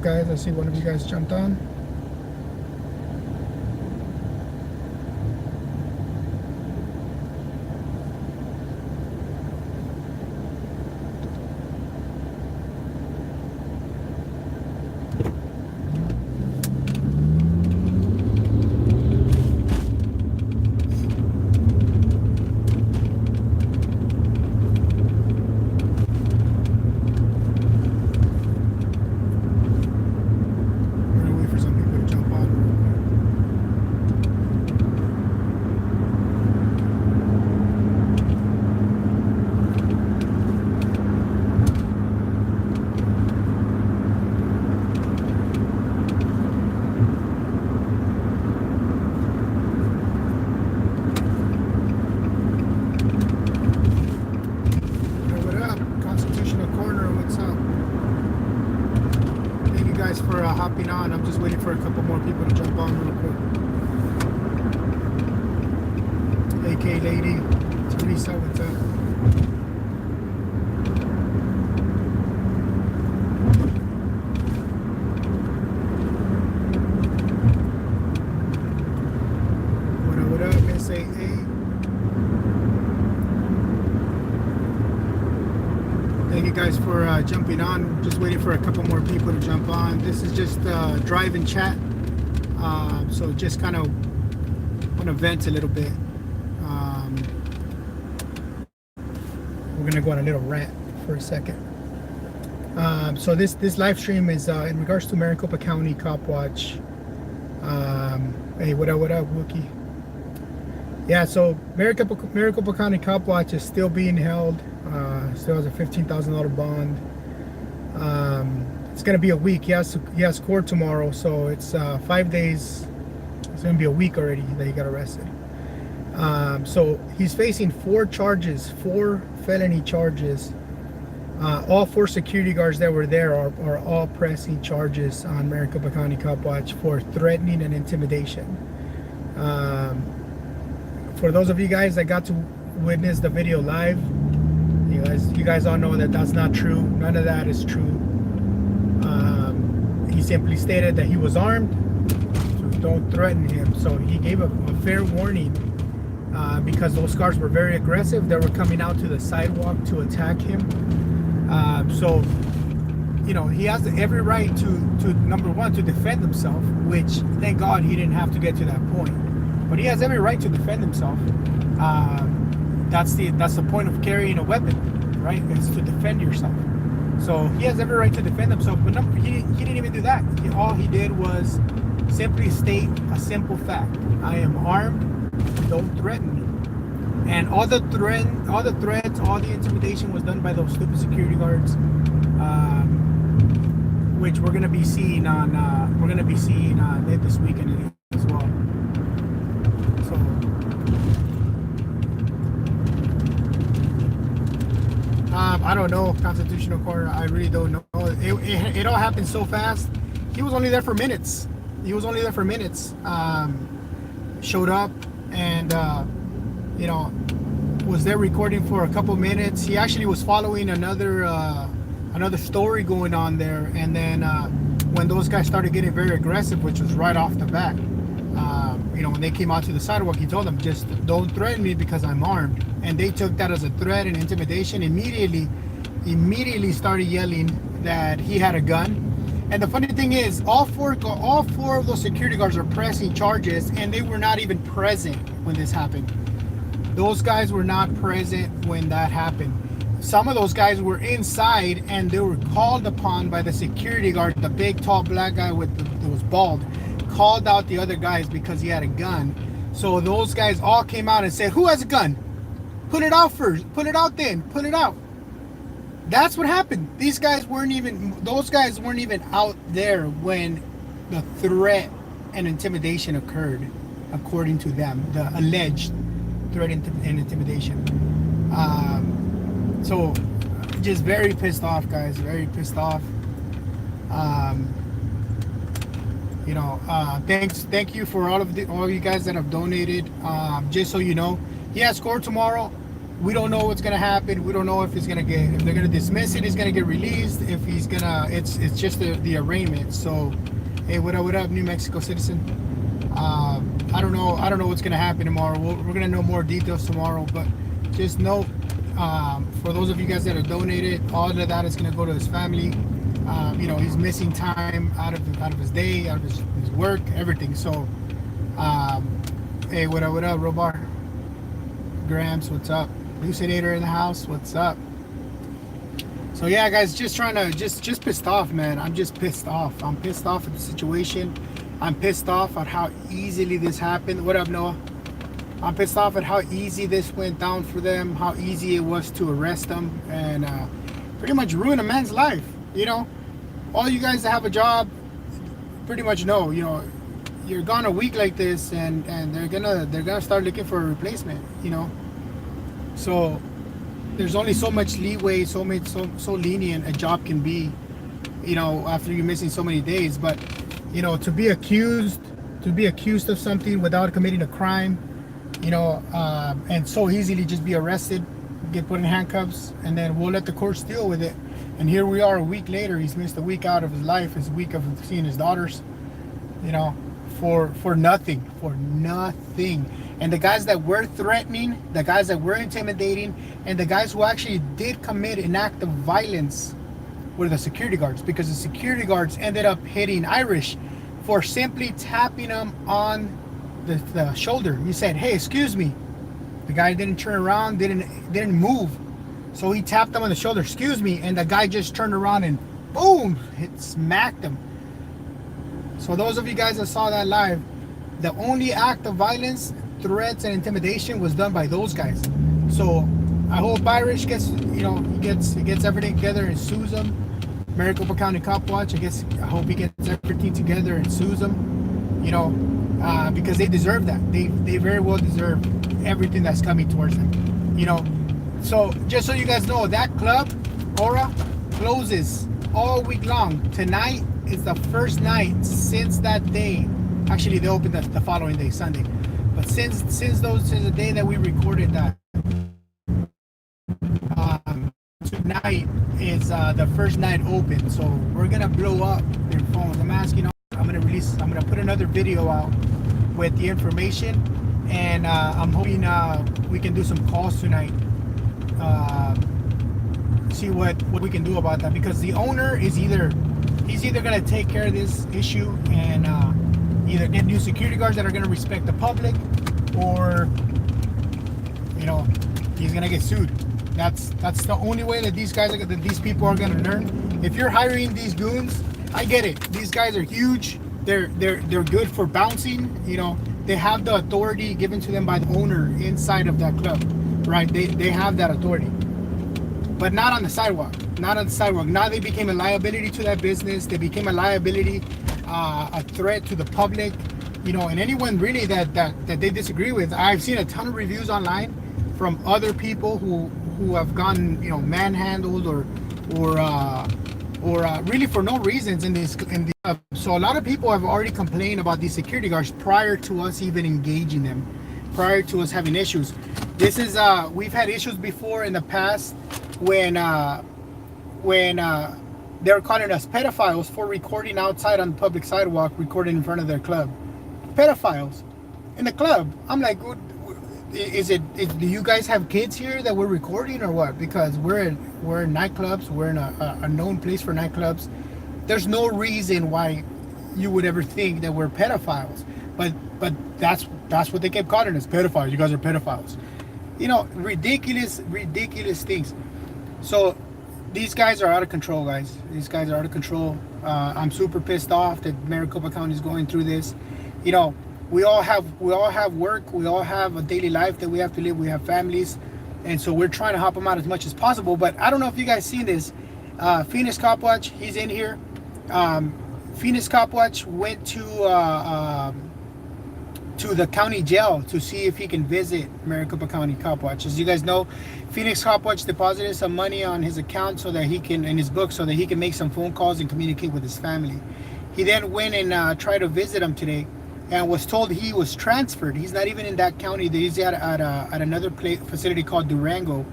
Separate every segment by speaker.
Speaker 1: guys. I see one of you guys jumped on. For hopping on. I'm just waiting for a couple more people to jump on real quick. AK Lady, Teresa, what's up? What up, Miss AA? Thank you guys for jumping on. Just waiting for a couple more people to jump on. This is just drive and chat. So just kind of want to vent a little bit. We're gonna go on a little rant for a second. So this live stream is in regards to Maricopa County Cop Watch. Hey, what up, Wookie? Yeah, so Maricopa County Cop Watch is still being held. Still has a $15,000 bond. It's gonna be a week. He has court tomorrow, so it's 5 days. It's gonna be a week already that he got arrested. So he's facing 4 felony charges. All 4 security guards that were there are all pressing charges on Maricopa County Cop Watch for threatening and intimidation. For those of you guys that got to witness the video live, you guys all know that that's not true. None of that is true. He simply stated that he was armed, so don't threaten him. So he gave a fair warning because those cars were very aggressive. They were coming out to the sidewalk to attack him. So he has every right to number one, to defend himself, which thank God he didn't have to get to that point. But he has every right to defend himself. That's the point of carrying a weapon, right? It's to defend yourself. So he has every right to defend himself, but he didn't even do that. All he did was simply state a simple fact: I am armed. Don't threaten me. And all the threats, all the intimidation was done by those stupid security guards, which we're gonna be seeing on this weekend as well. So. I don't know, Constitutional Court. I really don't know. It all happened so fast. He was only there for minutes. Showed up and was there recording for a couple minutes. He actually was following another story going on there. And then when those guys started getting very aggressive, which was right off the bat, when they came out to the sidewalk, he told them, just don't threaten me because I'm armed. And they took that as a threat and intimidation. Immediately started yelling that he had a gun. And the funny thing is, all four of those security guards are pressing charges, and they were not even present when this happened. Those guys were not present when that happened. Some of those guys were inside, and they were called upon by the security guard, the big, tall, black guy that was bald, called out the other guys because he had a gun. So those guys all came out and said, "Who has a gun? Put it out first. Put it out then. Put it out." That's what happened. Those guys weren't even out there when the threat and intimidation occurred, according to them, the alleged threat and intimidation. So just very pissed off, guys, very pissed off. Thank you for all you guys that have donated. Just so you know, he has court tomorrow. we don't know what's gonna happen. We don't know if if they're gonna dismiss it, he's gonna get released. If he's gonna, it's just the arraignment. So, hey, what up, New Mexico citizen? I don't know what's gonna happen tomorrow. We're gonna know more details tomorrow, but just know, for those of you guys that have donated, all of that is gonna go to his family. He's missing time out of his day, out of his work, everything. So, hey, what up, Robar? Grams, what's up? Lucinator in the house, what's up? So yeah, guys, just trying to just pissed off, man. I'm just pissed off. I'm pissed off at the situation. I'm pissed off at how easily this happened. What up, Noah? I'm pissed off at how easy this went down for them, how easy it was to arrest them and pretty much ruin a man's life. All you guys that have a job pretty much know, you're gone a week like this, and they're gonna start looking for a replacement. So there's only so much leeway, so lenient a job can be, after you're missing so many days. But to be accused of something without committing a crime, and so easily just be arrested, get put in handcuffs, and then we'll let the courts deal with it. And here we are a week later. He's missed a week out of his life, his week of seeing his daughters, for nothing. And the guys that were threatening, the guys that were intimidating, and the guys who actually did commit an act of violence were the security guards, because the security guards ended up hitting Irish for simply tapping him on the shoulder. He said, "Hey, excuse me." The guy didn't turn around, didn't move. So he tapped him on the shoulder, "Excuse me," and the guy just turned around and boom, smacked him. So those of you guys that saw that live, the only act of violence, threats, and intimidation was done by those guys. So I hope Irish gets everything together and sues them. Maricopa County Cop Watch, I hope he gets everything together and sues them. Because they deserve that. They very well deserve everything that's coming towards them. So just so you guys know, that club, Aura, closes all week long. Tonight is the first night since that day. Actually, they opened the following day, Sunday. But since the day that we recorded that, tonight is the first night open. So we're gonna blow up their phones. I'm asking. I'm gonna put another video out with the information, and I'm hoping we can do some calls tonight. See what we can do about that, because the owner is either going to take care of this issue and either get new security guards that are going to respect the public, or he's going to get sued. That's the only way that these people are going to learn. If you're hiring these goons, I get it. These guys are huge. They're good for bouncing. They have the authority given to them by the owner inside of that club, right? They have that authority. But not on the sidewalk. Now they became a liability to that business. They became a liability, a threat to the public, and anyone really that they disagree with. I've seen a ton of reviews online from other people who have gotten manhandled or really for no reasons in this. So a lot of people have already complained about these security guards prior to us even engaging them, prior to us having issues. This is we've had issues before in the past when they're calling us pedophiles for recording outside on the public sidewalk, recording in front of their club. Pedophiles in the club. I'm like, do you guys have kids here that we're recording or what? Because we're in nightclubs. We're in a known place for nightclubs. There's no reason why you would ever think that we're pedophiles. But that's what they kept calling us, pedophiles. You guys are pedophiles. Ridiculous things. So these guys are out of control, guys. These guys are out of control. I'm super pissed off that Maricopa County is going through this. We all have work. We all have a daily life that we have to live. We have families, and so we're trying to help them out as much as possible. But I don't know if you guys seen this. Phoenix Cop Watch, he's in here. Phoenix Cop Watch went to the county jail to see if he can visit Maricopa County Cop Watch. As you guys know, Phoenix Cop Watch deposited some money on his account so that he can, in his book, so that he can make some phone calls and communicate with his family. He then went and tried to visit him today. and was told he was transferred. He's not even in that county. He's at another facility called Durango.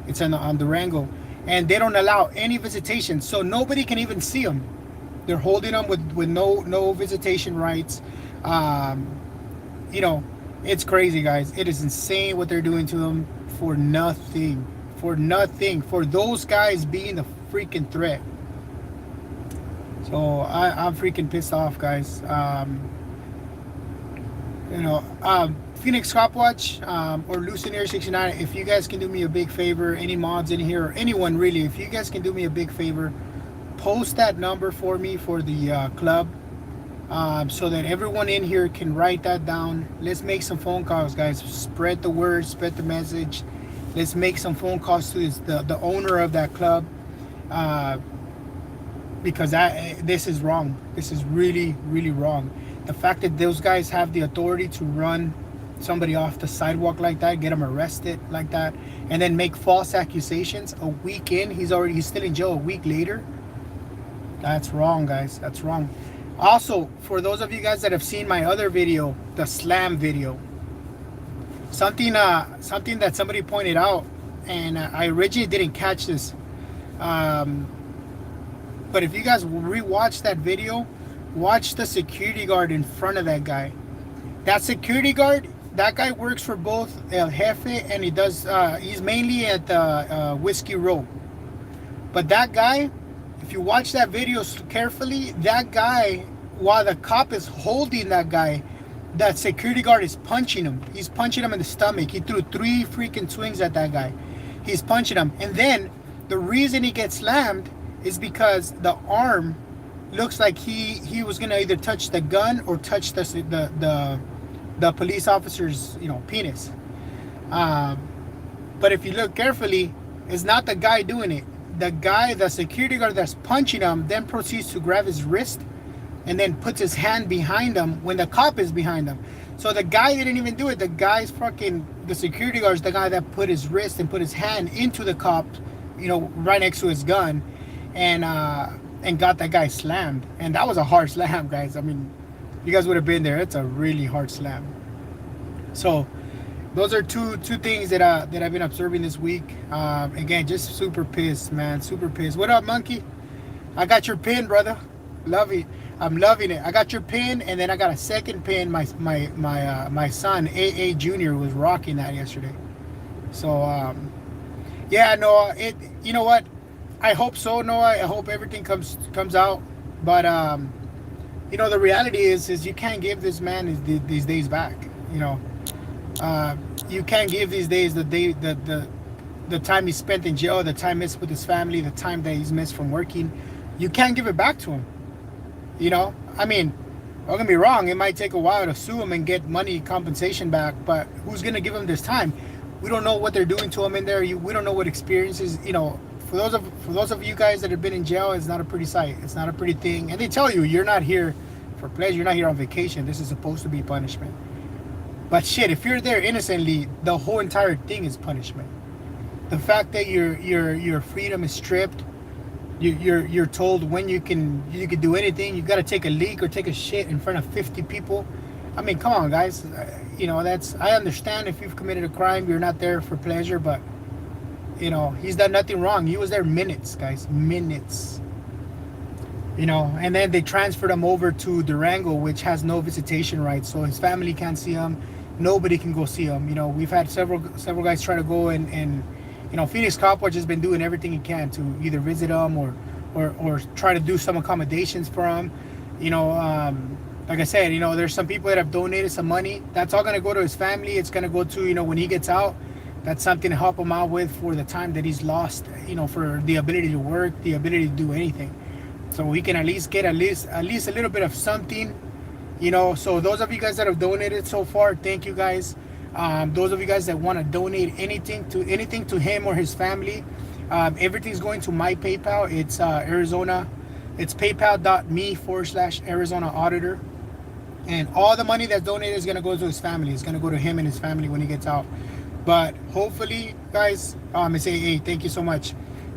Speaker 1: It's on Durango, and they don't allow any visitation, so nobody can even see him. They're holding him with no visitation rights. You know, it's crazy, guys. It is insane what they're doing to him for nothing. For nothing. For those guys being the freaking threat. So I'm freaking pissed off, guys. You know, Phoenix Cop Watch or Lucinair 69, if you guys can do me a big favor, any mods in here, or anyone really, if you guys can do me a big favor, post that number for me for the club, so that everyone in here can write that down. Let's make some phone calls, guys. Spread the word, spread the message. Let's make some phone calls to the owner of that club, because this is wrong. This is really, really wrong. The fact that those guys have the authority to run somebody off the sidewalk like that, get them arrested like that, and then make false accusations a week in, he's still in jail a week later. That's wrong, guys. That's wrong. Also, for those of you guys that have seen my other video, the slam video, something that somebody pointed out, and I originally didn't catch this, but if you guys rewatch that video, watch the security guard in front of that guy. That security guard, that guy works for both El Jefe, and he's mainly at the Whiskey Row. But that guy, if you watch that video carefully, that guy, while the cop is holding that guy, that security guard is punching him. He's punching him in the stomach. He threw 3 freaking swings at that guy. He's punching him. And then the reason he gets slammed is because the arm looks like he was gonna either touch the gun or touch the police officer's, you know, penis. But if you look carefully, it's not the guy doing it. The security guard that's punching him then proceeds to grab his wrist and then puts his hand behind him when the cop is behind him. So the guy didn't even do it. The security guard's the guy that put his wrist and put his hand into the cop, you know, right next to his gun, and got that guy slammed. And that was a hard slam, guys. I mean, you guys would have been there. It's a really hard slam. So those are two things that I've been observing this week. Again, just super pissed, man. Super pissed. What up, Monkey? I got your pin, brother. Love it. I'm loving it. I got your pin, and then I got a second pin. My son AA Junior was rocking that yesterday. So yeah, Noah. You know what? I hope so, Noah. I hope everything comes out. But you know, the reality is you can't give this man these days back. You know, you can't give these days the time he spent in jail, the time missed with his family, the time that he's missed from working. You can't give it back to him. You know, I mean, don't get me wrong, it might take a while to sue him and get money compensation back, but who's gonna give him this time? We don't know what they're doing to him in there. We don't know what experiences, you know. For those of you guys that have been in jail, it's not a pretty sight. It's not a pretty thing. And they tell you, you're not here for pleasure. You're not here on vacation. This is supposed to be punishment. But shit, if you're there innocently, the whole entire thing is punishment. The fact that your freedom is stripped, you're told when you can do anything. You got to take a leak or take a shit in front of 50 people. I mean, come on, guys. You know, I understand if you've committed a crime, you're not there for pleasure, but you know, he's done nothing wrong. He was there minutes, guys, minutes. You know, and then they transferred him over to Durango, which has no visitation rights, so his family can't see him. Nobody can go see him. You know, we've had several guys try to go and you know, Phoenix Cop Watch has been doing everything he can to either visit him or try to do some accommodations for him. You know, like I said, you know, there's some people that have donated some money. That's all gonna go to his family. It's gonna go to, you know, when he gets out, that's something to help him out with for the time that he's lost, you know, for the ability to work, the ability to do anything. So we can at least get at least a little bit of something, you know. So those of you guys that have donated so far, thank you guys. Those of you guys that want to donate anything to him or his family, everything's going to my PayPal. It's Arizona. It's paypal.me/Arizona Auditor. And all the money that's donated is going to go to his family. It's going to go to him and his family when he gets out. But hopefully, guys, Miss AA, thank you so much.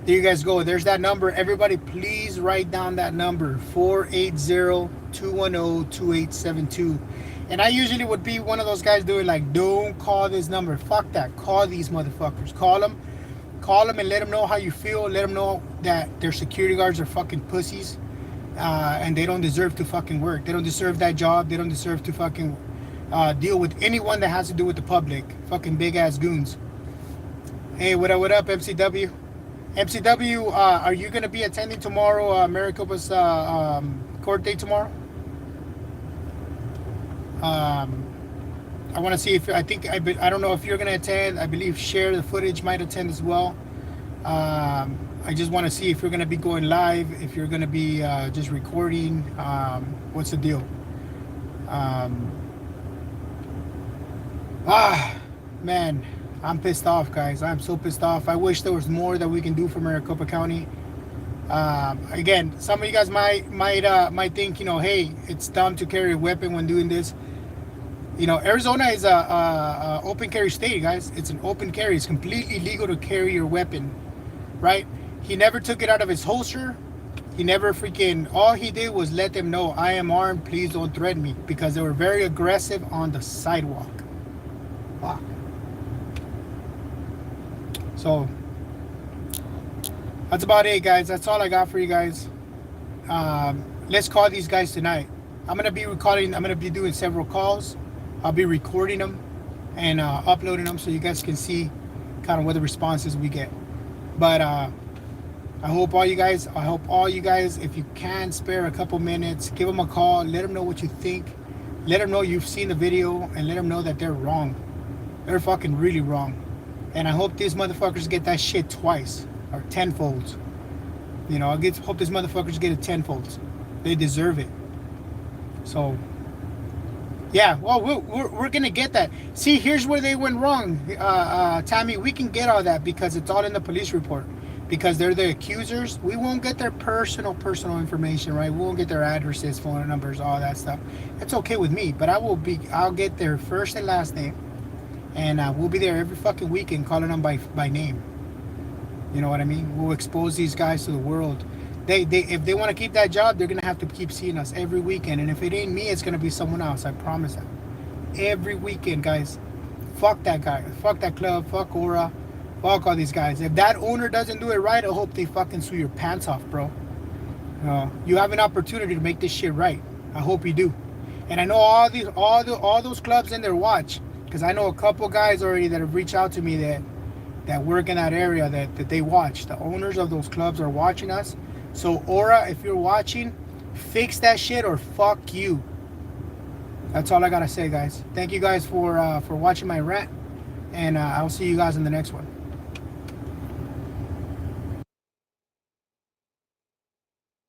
Speaker 1: There you guys go. There's that number. Everybody, please write down that number, 480-210-2872. And I usually would be one of those guys doing like, don't call this number. Fuck that. Call these motherfuckers. Call them. Call them and let them know how you feel. Let them know that their security guards are fucking pussies. And they don't deserve to fucking work. They don't deserve that job. They don't deserve to fucking deal with anyone that has to do with the public. Fucking big ass goons. Hey, what up, MCW? MCW, are you going to be attending tomorrow, Maricopa's court date tomorrow? I want to see if I don't know if you're going to attend. I believe Share the Footage might attend as well. I just want to see if you're going to be going live, if you're going to be just recording. What's the deal? Man, I'm pissed off, guys. I'm so pissed off. I wish there was more that we can do for Maricopa County. Again, some of you guys might think, hey, it's dumb to carry a weapon when doing this. Arizona is a open carry state, guys. It's an open carry. It's completely legal to carry your weapon, right? He never took it out of his holster. He never all he did was let them know, I am armed, please don't threaten me, because they were very aggressive on the sidewalk. Fuck. So that's about it, guys. That's all I got for you guys. Let's call these guys tonight. I'm gonna be doing several calls. I'll be recording them and uploading them so you guys can see kind of what the responses we get. But I hope all you guys, if you can spare a couple minutes, give them a call, let them know what you think, let them know you've seen the video, and let them know that they're wrong. They're fucking really wrong. And I hope these motherfuckers get that shit twice or tenfold. I hope these motherfuckers get it tenfold. They deserve it. So, yeah, well, we're gonna get that. See, here's where they went wrong, Tammy. We can get all that because it's all in the police report. Because they're the accusers, we won't get their personal information, right? We won't get their addresses, phone numbers, all that stuff. That's okay with me, but I'll get their first and last name, and we'll be there every fucking weekend calling them by name. You know what I mean? We'll expose these guys to the world. If they want to keep that job, they're gonna have to keep seeing us every weekend. And if it ain't me, it's gonna be someone else. I promise that. Every weekend, guys. Fuck that guy. Fuck that club. Fuck Aura. Fuck all these guys. If that owner doesn't do it right, I hope they fucking sue your pants off, bro. You have an opportunity to make this shit right. I hope you do. And I know all those clubs in there watch, because I know a couple guys already that have reached out to me that work in that area that they watch. The owners of those clubs are watching us. So Aura, if you're watching, fix that shit or fuck you. That's all I gotta say, guys. Thank you guys for watching my rant, and I'll see you guys in the next one.